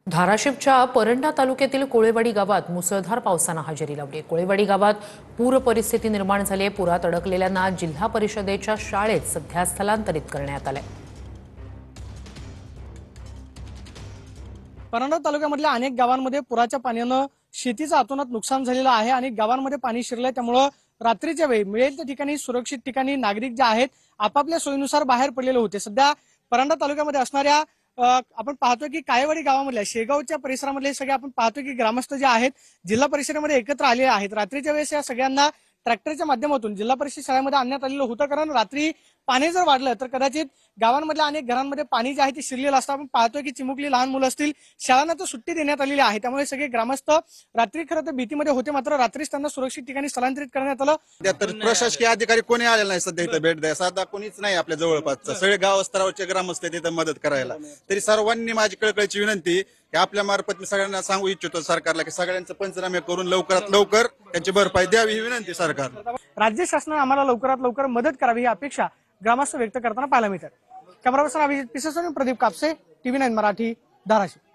धाराशिवच्या परंडा तालुक्यातील कोळेवाडी गावात मुसळधार पावसानं हजेरी लावली। कोळेवाडी गावात पूर परिस्थिती निर्माण झाली आहे। पुरात अडकलेल्यांना जिल्हा परिषदेच्या शाळेत सध्या स्थलांतरित करण्यात आलंय। परंडा तालुक्यामधल्या अनेक गावांमध्ये पुराच्या पाण्यानं शेतीचं अतोनात नुकसान झालेलं आहे। अनेक गावांमध्ये पाणी शिरलंय, त्यामुळे रात्रीच्या वेळी मिळेल त्या ठिकाणी सुरक्षित ठिकाणी नागरिक जे आहेत आपापल्या सोयीनुसार बाहेर पडलेले होते। सध्या परंडा तालुक्यामध्ये असणाऱ्या आपण पाहतोय की कायेवाडी गावामधल्या शेगावच्या परिसरामधले सगळे आपण पाहतोय की ग्रामस्थ जे आहेत जिल्हा परिषदेमध्ये एकत्र आलेले आहेत। रात्रीच्या वेळेस या सगळ्यांना ट्रॅक्टरच्या माध्यमातून जिल्हा परिषद शाळेमध्ये आणण्यात आलेलं होतं, कारण रात्री पाणी जर वाढलं तर कदाचित गावांमधल्या अनेक घरांमध्ये पाणी जे आहे ते शिरलेलं असतं। आपण पाहतोय की चिमुकली लहान मुलं असतील, शाळांना तर सुट्टी देण्यात आलेली आहे, त्यामुळे सगळे ग्रामस्थ रात्री खरं तर भीतीमध्ये होते, मात्र रात्रीच त्यांना सुरक्षित ठिकाणी स्थलांतरित करण्यात आलं। तर प्रशासकीय अधिकारी कोणी आलेला नाही सध्या इथं भेट द्या, साधा कोणीच नाही आपल्या जवळपासचं। सगळे गाव स्तरावरचे ग्रामस्थ तिथं मदत करायला। तरी सर्वांनी माझी कळकळीची विनंती की आपल्या मार्फत मी सगळ्यांना सांगू इच्छितो सरकारला की सगळ्यांचं पंचनामे करून लवकरात लवकर त्यांची भरपाई द्यावी ही विनंती सरकार। राज्य शासनाने आम्हाला लवकरात लवकर मदत करावी ही अपेक्षा ग्रामस्थ व्यक्त करताना पाहायला मिळतात। Camera person Abhijit Pisesoni, Pradeep Kapse, TV9 Marathi, Dharashiv.